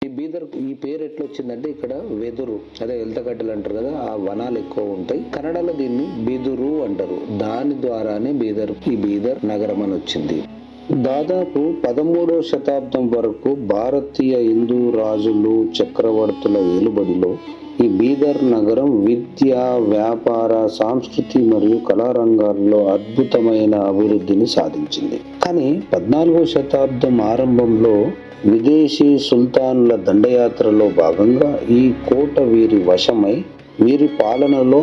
ఈ బీదర్ ఈ పేరు ఎట్లా వచ్చిందంటే ఇక్కడ వెదురు అదే ఎల్తగడ్డలు అంటారు కదా, ఆ వనాలు ఎక్కువ ఉంటాయి. కన్నడలో దీన్ని బిదురు అంటారు. దాని ద్వారానే ఈ బీదర్ నగరం అని వచ్చింది. దాదాపు 13వ శతాబ్దం వరకు భారతీయ హిందూ రాజులు చక్రవర్తుల ఏలుబడిలో ఈ బీదర్ నగరం విద్య, వ్యాపార, సంస్కృతి మరియు కళారంగాల్లో అద్భుతమైన అభివృద్ధిని సాధించింది. కానీ 14వ శతాబ్దం ఆరంభంలో విదేశీ సుల్తానుల దండయాత్రలో భాగంగా ఈ కోట వీరి వశమై వీరి పాలనలో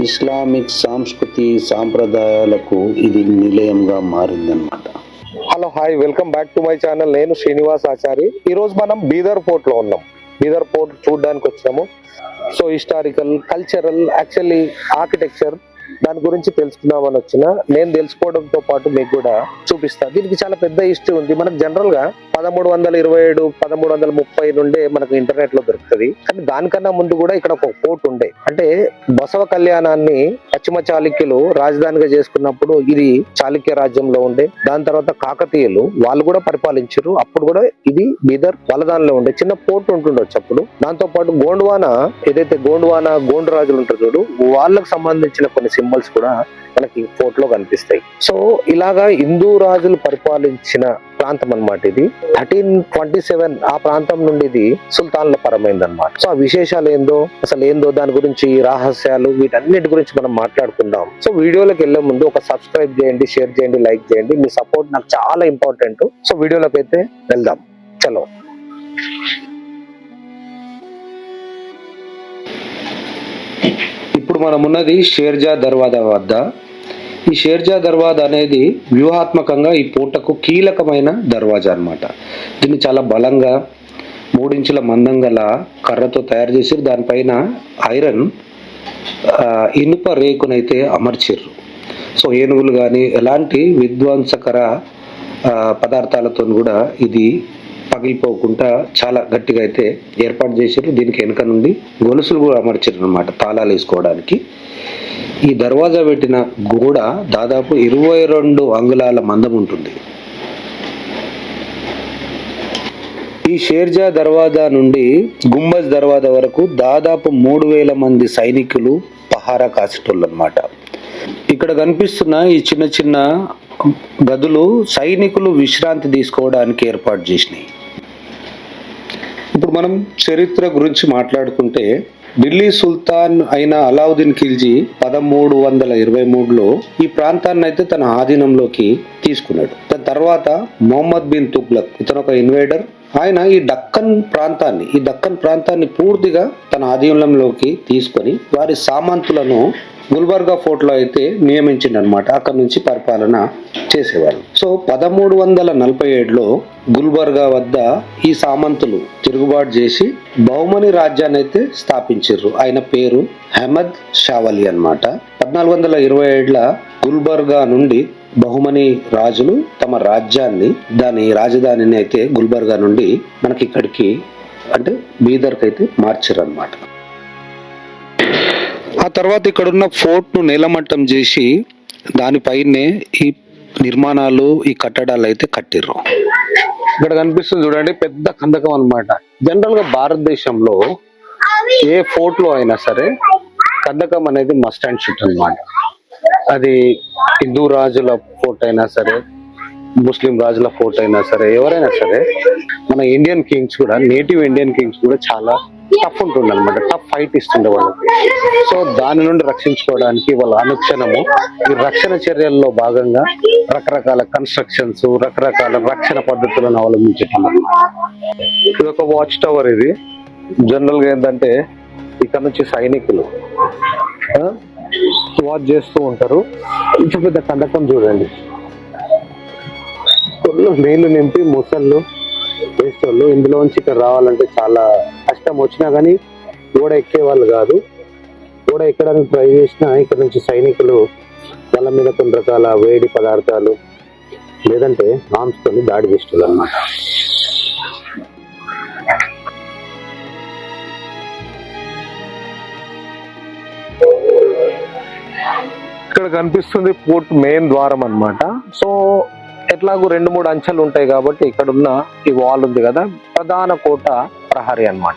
ఇస్లామిక్ సంస్కృతి సాంప్రదాయాలకు ఇది నిలయంగా మారిందన్నమాట. Hello, hi, welcome back to my channel. నేను శ్రీనివాస్ ఆచారి. ఈ రోజు మనం బీదర్ పోర్ట్ లో ఉన్నాం. బీదర్ పోర్ట్ చూడడానికి వచ్చాము. So historical, cultural, actually architecture దాని గురించి తెలుసుకుందామని వచ్చిన. నేను తెలుసుకోవడంతో పాటు మీకు కూడా చూపిస్తాను. దీనికి చాలా పెద్ద హిస్టరీ ఉంది. మనకు జనరల్ గా 1327, 1330 నుండే మనకు ఇంటర్నెట్ లో దొరుకుతుంది. కానీ దానికన్నా ముందు కూడా ఇక్కడ ఒక పోర్ట్ ఉండే. అంటే బసవ కళ్యాణాన్ని పశ్చిమ చాళుక్యులు రాజధానిగా చేసుకున్నప్పుడు ఇది చాళుక్య రాజ్యంలో ఉండే. దాని తర్వాత కాకతీయులు వాళ్ళు కూడా పరిపాలించారు. అప్పుడు కూడా ఇది బీదర్ వలదానిలో ఉండే చిన్న పోర్ట్ ఉంటుండొచ్చు అప్పుడు. దాంతో పాటు గోండ్వానా, ఏదైతే గోండు రాజులు ఉంటారు చూడు, వాళ్ళకు సంబంధించిన కొన్ని సింబల్స్ కూడా మనకి ఫోర్ట్ లో కనిపిస్తాయి. సో ఇలాగా హిందూ రాజులు పరిపాలించిన ప్రాంతం అన్నమాట ఇది. 1327 ఆ ప్రాంతం నుండి ఇది సుల్తాన్ల పరమైంది అనమాట. సో ఆ విశేషాలు ఏందో, అసలు ఏందో, దాని గురించి రహస్యాలు, వీటన్నిటి గురించి మనం మాట్లాడుకుందాం. సో వీడియోలోకి వెళ్లే ముందు ఒక సబ్స్క్రైబ్ చేయండి, షేర్ చేయండి, లైక్ చేయండి. మీ సపోర్ట్ నాకు చాలా ఇంపార్టెంట్. సో వీడియోలోకి అయితే వెళ్దాం. చలో. ఇప్పుడు మనం ఉన్నది షేర్జా దర్వాజా వద్ద. ఈ షేర్జా దర్వాజా అనేది వ్యూహాత్మకంగా ఈ పూటకు కీలకమైన దర్వాజా అన్నమాట. దీన్ని చాలా బలంగా 3 ఇంచుల మందం గల కర్రతో తయారు చేసి దానిపైన ఐరన్ ఇనుప రేకునైతే అమర్చిర్రు. సో ఏనుగులు కానీ ఎలాంటి విధ్వంసకర పదార్థాలతో కూడా ఇది పగిలిపోకుండా చాలా గట్టిగా అయితే ఏర్పాటు చేశారు. దీనికి వెనుక నుండి గొలుసులు కూడా అమర్చారు అన్నమాట, తాళాలు వేసుకోవడానికి. ఈ దర్వాజా పెట్టిన గోడ దాదాపు 22 అంగుళాల మందం ఉంటుంది. ఈ షేర్జా దర్వాజా నుండి గుంబజ్ దర్వాజా వరకు దాదాపు 3000 మంది సైనికులు పహారా కాసేటోళ్ళు అన్నమాట. ఇక్కడ కనిపిస్తున్న ఈ చిన్న చిన్న గదులు సైనికులు విశ్రాంతి తీసుకోవడానికి ఏర్పాటు చేసినాయి. ఇప్పుడు మనం చరిత్ర గురించి మాట్లాడుకుంటే, ఢిల్లీ సుల్తాన్ అయిన అలావుద్దీన్ ఖిల్జీ 1323లో ఈ ప్రాంతాన్ని అయితే తన ఆధీనంలోకి తీసుకున్నాడు. దాని తర్వాత మొహమ్మద్ బిన్ తుగ్లక్, ఇతను ఒక ఇన్వేడర్. ఆయన ఈ దక్కన్ ప్రాంతాన్ని పూర్తిగా తన ఆధీనంలోకి తీసుకొని వారి సామంతులను గుల్బర్గా ఫోర్ట్ లో అయితే నియమించిండు అనమాట. అక్కడ నుంచి పరిపాలన చేసేవాళ్ళు. సో 1347లో గుల్బర్గా వద్ద ఈ సామంతులు తిరుగుబాటు చేసి బహుమని రాజ్యాన్ని అయితే స్థాపించారు. ఆయన పేరు అహ్మద్ షావలి అన్నమాట. 1427లో గుల్బర్గా నుండి బహుమని రాజులు తమ రాజ్యాన్ని, దాని రాజధానిని అయితే గుల్బర్గా నుండి మనకి ఇక్కడికి అంటే బీదర్కి అయితే మార్చారు అన్నమాట. ఆ తర్వాత ఇక్కడున్న ఫోర్ట్ ను నేలమట్టం చేసి దానిపైనే ఈ నిర్మాణాలు, ఈ కట్టడాలు అయితే కట్టిర్రు. ఇక్కడ కనిపిస్తుంది చూడండి, పెద్ద కందకం అన్నమాట. జనరల్ గా భారతదేశంలో ఏ ఫోర్ట్ లో అయినా సరే కందకం అనేది మస్ట్ అండ్ షుడ్ అన్నమాట. అది హిందూ రాజుల ఫోర్ట్ అయినా సరే, ముస్లిం రాజుల ఫోర్ట్ అయినా సరే, ఎవరైనా సరే, మన ఇండియన్ కింగ్స్ కూడా, నేటివ్ ఇండియన్ కింగ్స్ కూడా చాలా టఫ్ ఉంటుంది అనమాట. టఫ్ ఫైట్ ఇస్తుండే వాళ్ళకి. సో దాని నుండి రక్షించుకోవడానికి వాళ్ళ అనుక్షణము ఈ రక్షణ చర్యల్లో భాగంగా రకరకాల కన్స్ట్రక్షన్స్, రకరకాల రక్షణ పద్ధతులను అవలంబించటం. ఇది ఒక వాచ్ టవర్. ఇది జనరల్ గా ఏంటంటే ఇక్కడ నుంచి సైనికులు వాచ్ చేస్తూ ఉంటారు. ఇంత పెద్ద కందకం చూడండి, నీళ్లు నింపి ముసళ్ళు వేసేవాళ్ళు. ఇందులోంచి ఇక్కడ రావాలంటే చాలా కష్టం. వచ్చినా కానీ గోడ ఎక్కేవాళ్ళు కాదు. గోడ ఎక్కడానికి ట్రై చేసినా ఇక్కడ నుంచి సైనికులు వాళ్ళ మీద కొన్ని రకాల వేడి పదార్థాలు లేదంటే నామ్స్ తోని దాడి చేస్తారు అన్నమాట. ఇక్కడ కనిపిస్తుంది పోర్ట్ మెయిన్ ద్వారం అన్నమాట. సో ఎట్లాగూ 2-3 అంచెలు ఉంటాయి కాబట్టి ఇక్కడ ఉన్న ఈ వాల్ ఉంది కదా, ప్రధాన కోట ప్రహరీ అన్నమాట.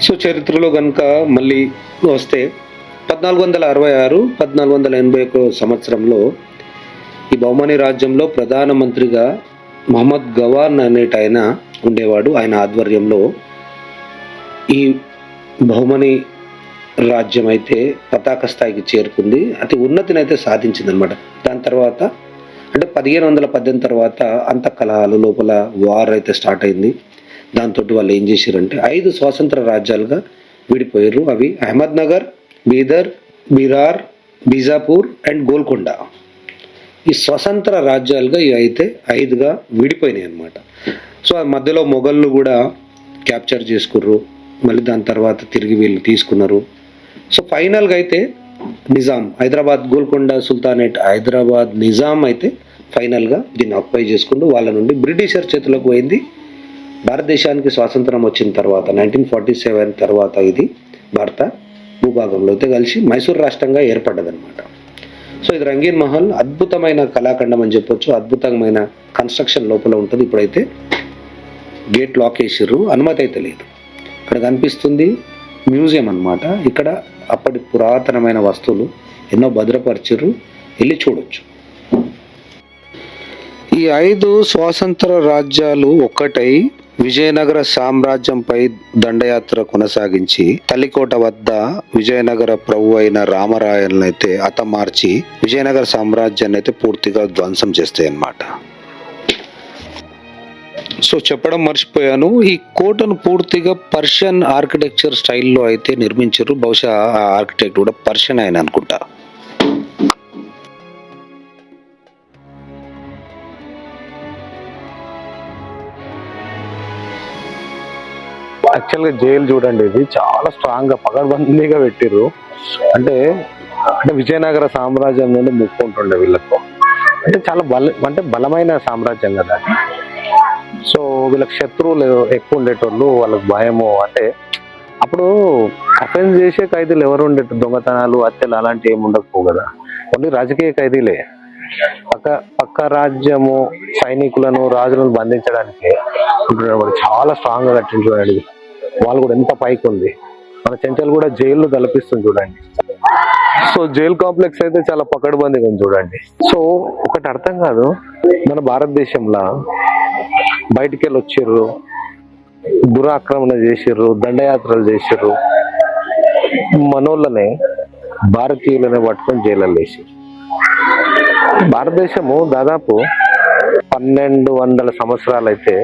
సో చరిత్రలో కనుక మళ్ళీ వస్తే 1466 1481 సంవత్సరంలో ఈ బహుమని రాజ్యంలో ప్రధానమంత్రిగా మహమ్మద్ గవాన్ అనేట ఆయన ఉండేవాడు. ఆయన ఆధ్వర్యంలో ఈ బహుమని రాజ్యం అయితే పతాక స్థాయికి చేరుకుంది, అతి ఉన్నతిని అయితే సాధించింది అనమాట. దాని తర్వాత అంటే 1518 తర్వాత అంత కలహాలు లోపల వార్ అయితే స్టార్ట్ అయింది. దాంతో వాళ్ళు ఏం చేశారంటే 5 స్వతంత్ర రాజ్యాలుగా విడిపోయారు. అవి అహ్మద్నగర్, బీదర్, బిరార్, బీజాపూర్ అండ్ గోల్కొండ. ఈ స్వతంత్ర రాజ్యాలుగా ఇవి అయితే 5గా విడిపోయినాయి అన్నమాట. సో ఆ మధ్యలో మొఘళ్ళు కూడా క్యాప్చర్ చేసుకుర్రు, మళ్ళీ దాని తర్వాత తిరిగి వీళ్ళు తీసుకున్నారు. సో ఫైనల్గా అయితే నిజాం, హైదరాబాద్ గోల్కొండ సుల్తానేట్ హైదరాబాద్ నిజాం అయితే ఫైనల్గా దీన్ని ఆక్యుపై చేసుకుంటూ వాళ్ళ నుండి బ్రిటిషర్ చేతులకు పోయింది. భారతదేశానికి స్వాతంత్రం వచ్చిన తర్వాత 1947 తర్వాత ఇది భారత భూభాగంలో అయితే కలిసి మైసూర్ రాష్ట్రంగా ఏర్పడ్డదన్నమాట. సో ఇది రంగీన్ మహల్ అద్భుతమైన కళాఖండం అని చెప్పొచ్చు. అద్భుతమైన కన్స్ట్రక్షన్ లోపల ఉంటుంది. ఇప్పుడైతే గేట్ లాక్ వేసిర్రు, అనుమతి అయితే లేదు. ఇక్కడ కనిపిస్తుంది మ్యూజియం అన్నమాట. ఇక్కడ అప్పటి పురాతనమైన వస్తువులు ఎన్నో భద్రపరిచిర్రు, వెళ్ళి చూడొచ్చు. ఈ 5 స్వాతంత్ర రాజ్యాలు ఒక్కటై విజయనగర సామ్రాజ్యంపై దండయాత్ర కొనసాగించి తల్లికోట వద్ద విజయనగర ప్రభు అయిన రామరాయలను అయితే హతమార్చి విజయనగర సామ్రాజ్యాన్ని అయితే పూర్తిగా ధ్వంసం చేస్తాయి అన్నమాట. సో చెప్పడం మర్చిపోయాను, ఈ కోటను పూర్తిగా పర్షియన్ ఆర్కిటెక్చర్ స్టైల్లో అయితే నిర్మించారు. బహుశా ఆ ఆర్కిటెక్ట్ కూడా పర్షియన్ ఆయన అనుకుంటా. యాక్చువల్గా జైలు చూడండి, ఇది చాలా స్ట్రాంగ్ గా పకడ్బందీగా పెట్టిర్రు. అంటే అంటే విజయనగర సామ్రాజ్యం నుండి ముక్కుంటుండే వీళ్ళకు. అంటే చాలా బలమైన సామ్రాజ్యం కదా. సో వీళ్ళకి శత్రువులు ఎక్కువ ఉండేటోళ్ళు, వాళ్ళకి భయము. అంటే అప్పుడు అఫెన్స్ చేసే ఖైదీలు ఎవరు ఉండేట్టు, దొంగతనాలు, హత్యలు అలాంటివి ఏమి ఉండకపోవు కదా. ఓన్లీ రాజకీయ ఖైదీలే. పక్క రాజ్యము సైనికులను, రాజులను బంధించడానికి చాలా స్ట్రాంగ్ గా కట్టింది చూడండి. వాళ్ళు కూడా ఎంత పైకి ఉంది. మన చెంచల్ కూడా జైలు తలపిస్తుంది చూడండి. సో జైల్ కాంప్లెక్స్ అయితే చాలా పకడ్బందీగా ఉంది చూడండి. సో ఒకటి అర్థం కాదు, మన భారతదేశంలో బయటికి వెళ్ళి వచ్చిర్రు, దురాక్రమణ చేసిర్రు, దండయాత్రలు చేసిర్రు, మనోళ్ళనే భారతీయులనే పట్టుకొని జైల్లో వేసి. భారతదేశము దాదాపు 1200 సంవత్సరాలు అయితే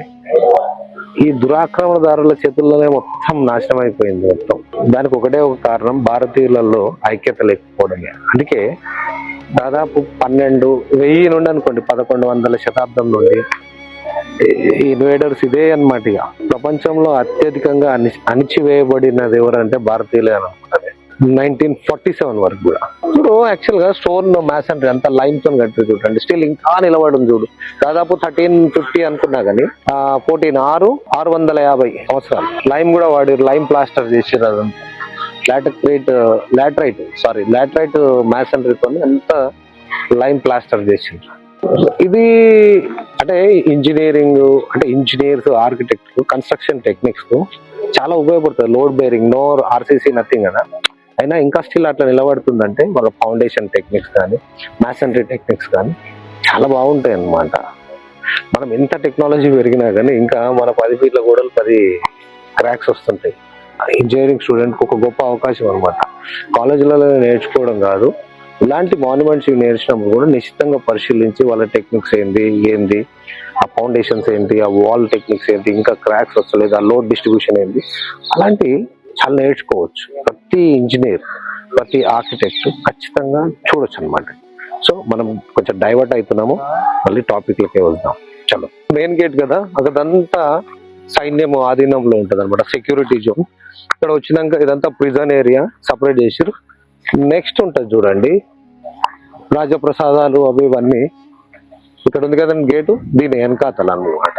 ఈ దురాక్రమణదారుల చేతుల్లోనే మొత్తం నాశనం అయిపోయింది మొత్తం. దానికి ఒకటే ఒక కారణం, భారతీయులలో ఐక్యత లేకపోవడమే. అందుకే దాదాపు 1000 నుండి అనుకోండి 1100 శతాబ్దం నుండి ఇన్వేడర్స్ ఇదే అన్నమాట. ఇక ప్రపంచంలో అత్యధికంగా అణిచివేయబడినది ఎవరంటే భారతీయులే అని అనుకుంటుంది. 1947 వరకు కూడా. ఇప్పుడు యాక్చువల్ గా స్టోన్ మ్యాసన్రీ అంతా లైమ్ తో కట్టి చూడండి, స్టిల్ ఇంకా నిలబడి చూడు. దాదాపు 1350 అనుకున్నా కానీ 650 సంవత్సరాలు లైమ్ కూడా వాడి, లైమ్ ప్లాస్టర్ చేసారు. అదంతా లాటరైట్ మ్యాసనరీతో అంత లైమ్ ప్లాస్టర్ చేసిండ్రు. ఇది అంటే ఇంజనీర్స్, ఆర్కిటెక్ట్స్, కన్స్ట్రక్షన్ టెక్నిక్స్ కు చాలా ఉపయోగపడుతుంది. Load bearing, no RCC nothing కదా. అయినా ఇంకా స్టిల్ అట్లా నిలబడుతుందంటే వాళ్ళ ఫౌండేషన్ టెక్నిక్స్ కానీ, మ్యాసనరీ టెక్నిక్స్ కానీ చాలా బాగుంటాయి అన్నమాట. మనం ఎంత టెక్నాలజీ పెరిగినా కానీ ఇంకా మన 10 ఫీట్ల గోడలు 10 క్రాక్స్ వస్తుంటాయి. ఇంజనీరింగ్ స్టూడెంట్కి ఒక గొప్ప అవకాశం అనమాట. కాలేజీలలో నేర్చుకోవడం కాదు, ఇలాంటి మాన్యుమెంట్స్ నేర్చినప్పుడు కూడా నిశ్చితంగా పరిశీలించి వాళ్ళ టెక్నిక్స్ ఏంది, ఆ ఫౌండేషన్స్ ఏంటి, ఆ వాల్ టెక్నిక్స్ ఏంటి, ఇంకా క్రాక్స్ వస్తలేదు, ఆ లోడ్ డిస్ట్రిబ్యూషన్ ఏంటి, అలాంటి చాలా నేర్చుకోవచ్చు. ప్రతి ఇంజనీర్, ప్రతి ఆర్కిటెక్ట్ ఖచ్చితంగా చూడొచ్చు అనమాట. సో మనం కొంచెం డైవర్ట్ అవుతున్నాము, మళ్ళీ టాపిక్ లకే వద్దాం. చలో, మెయిన్ గేట్ కదా, అక్కడంతా సైన్యం ఆధీనంలో ఉంటుంది అనమాట, సెక్యూరిటీ జోన్. ఇక్కడ వచ్చినాక ఇదంతా ప్రిజన్ ఏరియా సపరేట్ చేసిరు. నెక్స్ట్ ఉంటుంది చూడండి రాజప్రసాదాలు అవి ఇవన్నీ. ఇక్కడ ఉంది కదండి గేటు, దీని వెనకాతల అన్నమాట.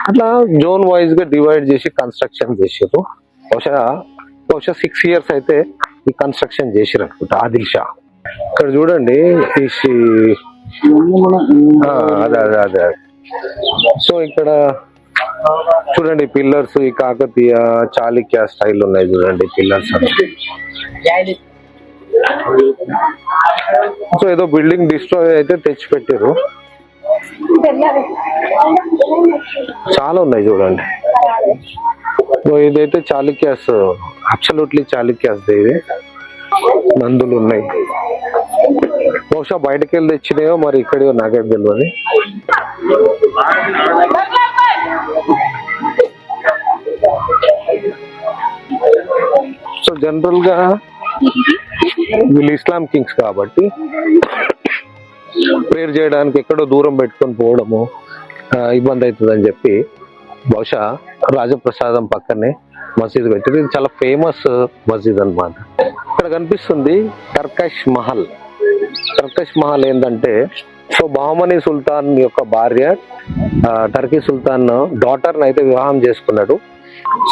అట్లా జోన్ వైజ్ గా డివైడ్ చేసి కన్స్ట్రక్షన్ చేసారు. బహుశా 6 years అయితే ఈ కన్స్ట్రక్షన్ చేసిరు అనుకుంటా ఆదిల్ షా. ఇక్కడ చూడండి ఈ అదే అదే అదే. సో ఇక్కడ చూడండి పిల్లర్స్, ఈ కాకతీయ చాళుక్య స్టైల్ ఉన్నాయి చూడండి పిల్లర్స్. సో ఏదో బిల్డింగ్ డిస్ట్రాయ్ అయితే తెచ్చి పెట్టారు, చాలా ఉన్నాయి చూడండి. సో ఇదైతే చాళుక్యాస్, అబ్సల్యూట్లీ చాళుక్యాస్ ఇది. నందులు ఉన్నాయి, బహుశా బయటకు వెళ్ళి తెచ్చినాయో మరి ఇక్కడో నాకేం తెలియదు. సో జనరల్ గా వీళ్ళు ఇస్లాం కింగ్స్ కాబట్టి ప్రేయర్ చేయడానికి ఎక్కడో దూరం పెట్టుకొని పోవడము ఇబ్బంది అవుతుందని చెప్పి బహుశా రాజప్రసాదం పక్కనే మసీద్ పెట్టారు. ఇది చాలా ఫేమస్ మసీద్ అన్నమాట. ఇక్కడ కనిపిస్తుంది టర్కష్ మహల్. టర్కష్ మహల్ ఏంటంటే, సో బహమనీ సుల్తాన్ యొక్క భార్య టర్కీ సుల్తాన్ డాటర్ అయితే వివాహం చేసుకున్నాడు.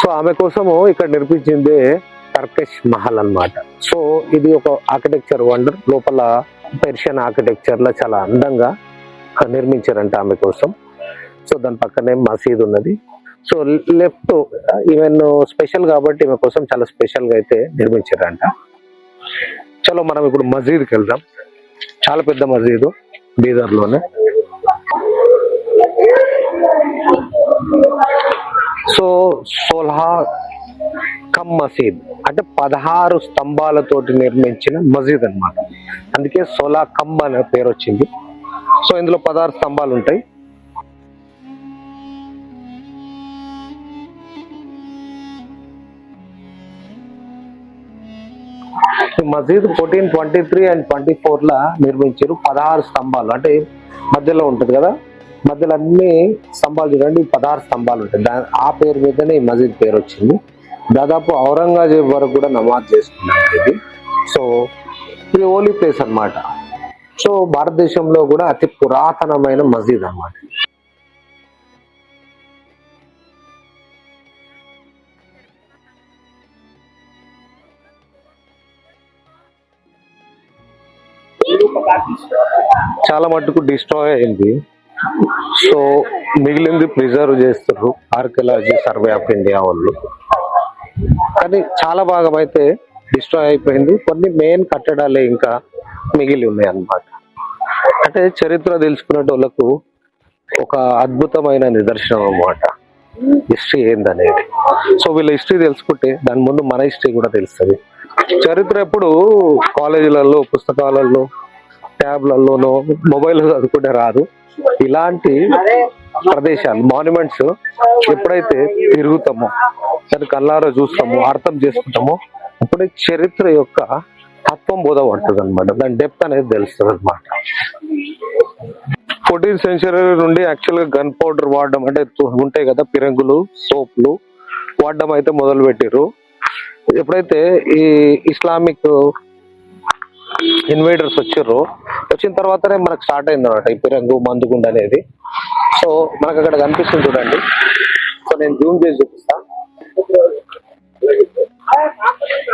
సో ఆమె కోసము ఇక్కడ నిర్మించిందే టర్కష్ మహల్ అన్నమాట. సో ఇది ఒక ఆర్కిటెక్చర్ వండర్. లోపల పెర్షియన్ ఆర్కిటెక్చర్ లో చాలా అందంగా నిర్మించారంట ఆమె కోసం. సో దాని పక్కనే మసీద్ ఉన్నది. సో లెఫ్ట్ ఈవెన్ స్పెషల్ కాబట్టి ఈమె కోసం చాలా స్పెషల్ గా అయితే నిర్మించారంట. చలో మనం ఇప్పుడు మసీద్కి వెళ్దాం. చాలా పెద్ద మసీదు బీదర్ లోనే. సో సోల్హా కమ్ మసీద్ అంటే 16 స్తంభాలతోటి నిర్మించిన మసీద్ అన్నమాట. అందుకే సోలా కమ్ అనే పేరు వచ్చింది. సో ఇందులో 16 స్తంభాలు ఉంటాయి. మసీద్ 1423 అండ్ 24 లా నిర్మించారు. 16 స్తంభాలు అంటే మధ్యలో ఉంటది కదా, మధ్యలో అన్ని స్తంభాలు చూడండి, 16 స్తంభాలు ఉంటాయి. ఆ పేరు మీదనే ఈ మసీద్ పేరు వచ్చింది. దాదాపు ఔరంగజేబ్ వరకు కూడా నమాజ్ చేసుకున్నారు ఇది. సో ఇది హోలీ ప్లేస్ అన్నమాట. సో భారతదేశంలో కూడా అతి పురాతనమైన మసీద్ అన్నమాట. చాలా మట్టుకు డిస్ట్రాయ్ అయింది. సో మిగిలింది ప్రిజర్వ్ చేస్తారు ఆర్కియాలజీ సర్వే ఆఫ్ ఇండియా వాళ్ళు. కానీ చాలా భాగం అయితే డిస్ట్రాయ్ అయిపోయింది. కొన్ని మెయిన్ కట్టడాలే ఇంకా మిగిలి ఉన్నాయి అన్నమాట. అంటే చరిత్ర తెలుసుకునేటోళ్ళకు ఒక అద్భుతమైన నిదర్శనం అన్నమాట హిస్టరీ ఏందనేది. సో వీళ్ళ హిస్టరీ తెలుసుకుంటే దాని ముందు మన హిస్టరీ కూడా తెలుస్తుంది. చరిత్ర ఎప్పుడు కాలేజీలలో, పుస్తకాలలో, ట్యాబ్లలోనో, మొబైల్ చదువుకుంటే రాదు. ఇలాంటి ప్రదేశాలు, మాన్యుమెంట్స్ ఎప్పుడైతే తిరుగుతామో, దాని కళ్ళారా చూస్తామో, అర్థం చేసుకుంటామో, అప్పుడే చరిత్ర యొక్క తత్వం బోధపడుతుంది అనమాట. దాని డెప్త్ అనేది తెలుస్తుంది అనమాట. 14th సెంచరీ నుండి యాక్చువల్ గా గన్ పౌడర్ వాడడం అంటే ఉంటాయి కదా పిరంగులు, సోప్లు వాడడం అయితే మొదలు పెట్టారు. ఎప్పుడైతే ఈ ఇస్లామిక్ ఇన్వైడర్స్ వచ్చిన తర్వాతనే మనకు స్టార్ట్ అయింది అనమాట ఈ పిరంగు, మందుగుండు అనేది. సో మనకు అక్కడ కనిపిస్తుంది చూడండి. సో నేను జూమ్ చేసి చూపిస్తా.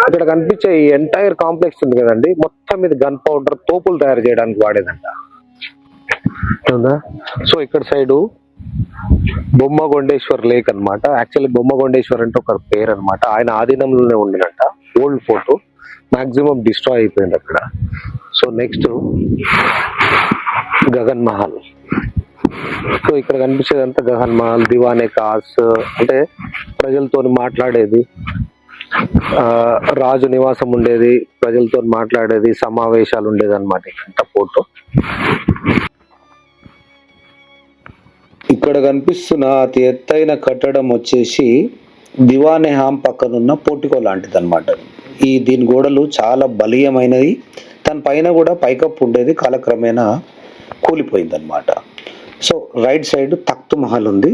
ఇక్కడ కనిపించే ఈ ఎంటైర్ కాంప్లెక్స్ ఉంది కదండి, మొత్తం ఇది గన్ పౌడర్, తోపులు తయారు చేయడానికి వాడేదంట. సో ఇక్కడ సైడు బొమ్మగొండేశ్వర్ లేక్ అన్నమాట. యాక్చువల్లీ బొమ్మగొండేశ్వర్ అంటే ఒక పేరు అనమాట. ఆయన ఆధీనంలోనే ఉండినట్ట. ఓల్డ్ ఫోటో మాక్సిమం డిస్ట్రాయ్ అయిపోయింది అక్కడ. So next Gagan Mahal. So ఇక్కడ కనిపించేదంతా గగన్ మహల్, దివానే కాస్ అంటే ప్రజలతో మాట్లాడేది, రాజు నివాసం ఉండేది, ప్రజలతో మాట్లాడేది, సమావేశాలు ఉండేది అనమాట. ఇక్కడ ఫోటో ఇక్కడ కనిపిస్తున్న అతి ఎత్తైన కట్టడం వచ్చేసి దివానే హామ్ పక్కనున్న పోర్టికో లాంటిది అనమాట. దీని గోడలు చాలా బలీయమైనది. దాని పైన కూడా పైకప్పు ఉండేది, కాలక్రమేణా కూలిపోయింది అనమాట. So right side Takht Mahal ఉంది.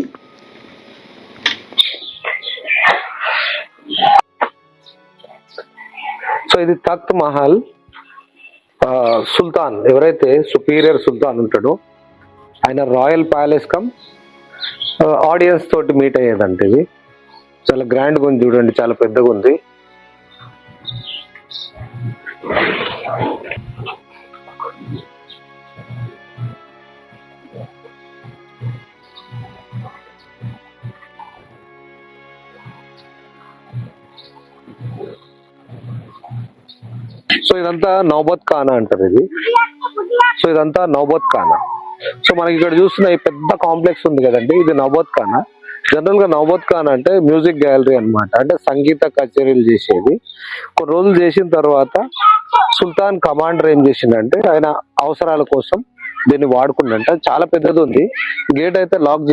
సో ఇది తఖ్త్ మహల్. సుల్తాన్ ఎవరైతే సుపీరియర్ సుల్తాన్ ఉంటాడో ఆయన రాయల్ ప్యాలెస్ కమ్ ఆడియన్స్ తోటి మీట్ అయ్యేదంటే ఇది చాలా గ్రాండ్ గా ఉంది చూడండి, చాలా పెద్దగా ఉంది. సో ఇదంతా నౌబత్ ఖానా అంటారు ఇది. సో ఇదంతా నౌబత్ ఖానా. సో మనకి ఇక్కడ చూస్తున్న ఈ పెద్ద కాంప్లెక్స్ ఉంది కదండి, ఇది నౌబత్ ఖానా. జనరల్ గా నౌబత్ ఖానా అంటే మ్యూజిక్ గ్యాలరీ అన్నమాట, అంటే సంగీత కచేరీలు చేసేది. కొన్ని రోజులు చేసిన తర్వాత సుల్తాన్ కమాండర్ ఏం చేసిండంటే ఆయన అవసరాల కోసం దీన్ని వాడుకుందంట. చాలా పెద్దది ఉంది. గేట్ అయితే లాక్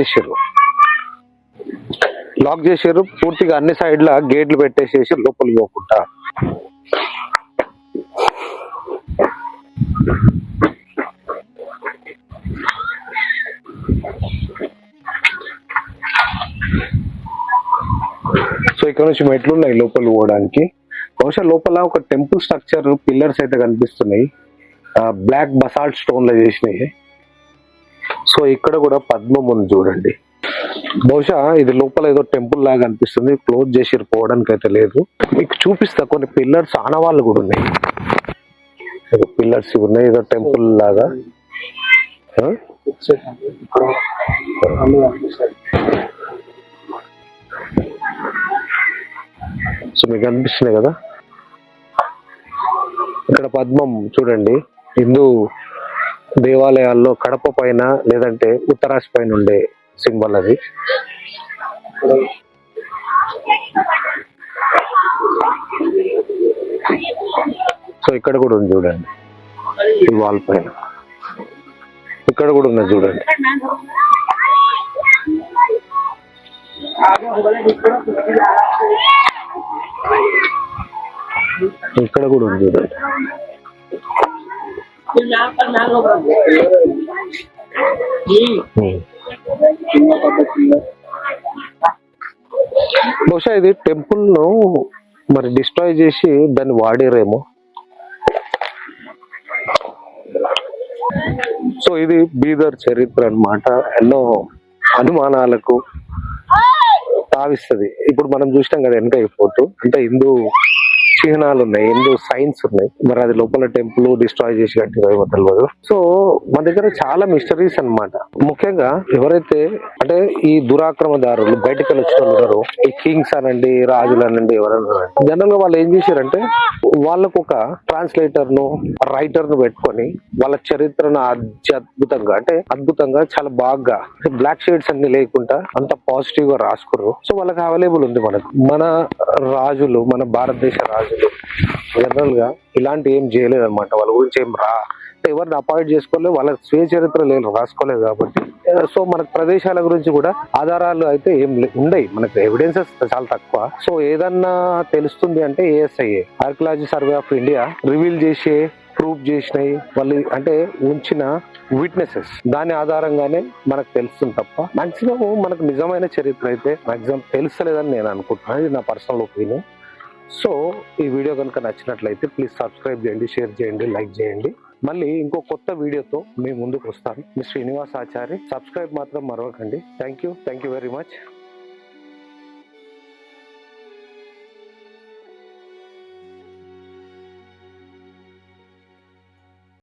చేసారు పూర్తిగా, అన్ని సైడ్ల గేట్లు పెట్టేసేసి లోపలికి పోకుండా. సో ఇక్కడ నుంచి మెట్లు ఉన్నాయి లోపలికి పోవడానికి. బహుశా లోపల ఒక టెంపుల్ స్ట్రక్చర్ పిల్లర్స్ అయితే కనిపిస్తున్నాయి, బ్లాక్ బసాల్ట్ స్టోన్ లో చేసినాయి. సో ఇక్కడ కూడా పద్మం ఉంది చూడండి. బహుశా ఇది లోపల ఏదో టెంపుల్ లాగా అనిపిస్తుంది, క్లోజ్ చేసి పోవడానికి అయితే లేదు. మీకు చూపిస్తా, కొన్ని పిల్లర్స్ ఆనవాళ్ళు కూడా ఉన్నాయి, పిల్లర్స్ ఉన్నాయి ఏదో టెంపుల్ లాగా. సో మీకు అనిపిస్తుంది కదా ఇక్కడ పద్మం చూడండి. హిందూ దేవాలయాల్లో కడప పైన లేదంటే ఉత్తరాశి పైన ఉండే సింబల్ అది. సో ఇక్కడ కూడా ఉంది చూడండి, ఈ వాల్ పైన ఇక్కడ కూడా ఉన్నది చూడండి. ఇక్కడ కూడా ఉంది చూడండి. బహుశా ఇది టెంపుల్ ను మరి డిస్ట్రాయ్ చేసి దాన్ని వాడారేమో. సో ఇది బీదర్ చరిత్ర అన్నమాట. ఎన్నో అనుమానాలకు తావిస్తుంది. ఇప్పుడు మనం చూసినాం కదా వెనక ఫోటో, అంటే హిందూ చిహ్నాలు ఉన్నాయి, హిందూ సైన్స్ ఉన్నాయి. మరి అది లోపల టెంపుల్ డిస్ట్రాయ్ చేసి కట్టిన తెలియదు. సో మన దగ్గర చాలా మిస్టరీస్ అన్నమాట. ముఖ్యంగా ఎవరైతే అంటే ఈ దురాక్రమదారులు బయటకు వచ్చిన ఉన్నారు, ఈ కింగ్స్ అనండి, రాజులు అనండి, ఎవరన్నా జనరల్ గా వాళ్ళు ఏం చేశారంటే వాళ్ళకు ఒక ట్రాన్స్లేటర్ ను, రైటర్ ను పెట్టుకొని వాళ్ళ చరిత్రను అద్భుతంగా, అంటే అద్భుతంగా చాలా బాగా, బ్లాక్ షేడ్స్ అన్ని లేకుండా అంత పాజిటివ్ గా రాసుకున్నారు. సో వాళ్ళకి అవైలబుల్ ఉంది. మన రాజులు, మన భారతదేశ రాజులు జనరల్ గా ఇలాంటి ఏం చేయలేదు అనమాట. వాళ్ళ గురించి ఏం ఎవరిని అపాయింట్ చేసుకోలేదు, వాళ్ళ స్వీయ చరిత్ర లేదు రాసుకోలేదు కాబట్టి. సో మనకు ప్రదేశాల గురించి కూడా ఆధారాలు అయితే ఏం ఉండయి, మనకు ఎవిడెన్సెస్ చాలా తక్కువ. సో ఏదన్నా తెలుస్తుంది అంటే ASIA, archaeology survey of India reveal చేసే, ప్రూఫ్ చేసినాయి వాళ్ళు, అంటే ఉంచిన విట్నెసెస్, దాని ఆధారంగానే మనకు తెలుస్తుంది తప్ప మాక్సిమం మనకు నిజమైన చరిత్ర అయితే మాక్సిమం తెలుస్తలేదని నేను అనుకుంటున్నాను. ఇది నా పర్సనల్ ఒపీనియన్. సో ఈ వీడియో కనుక నచ్చినట్లయితే ప్లీజ్ సబ్స్క్రైబ్ చేయండి, షేర్ చేయండి, లైక్ చేయండి. మళ్ళీ ఇంకో కొత్త వీడియోతో మీ ముందుకు వస్తాను. మీ శ్రీనివాస్ ఆచారి. సబ్స్క్రైబ్ మాత్రం మరవకండి. Thank you very much.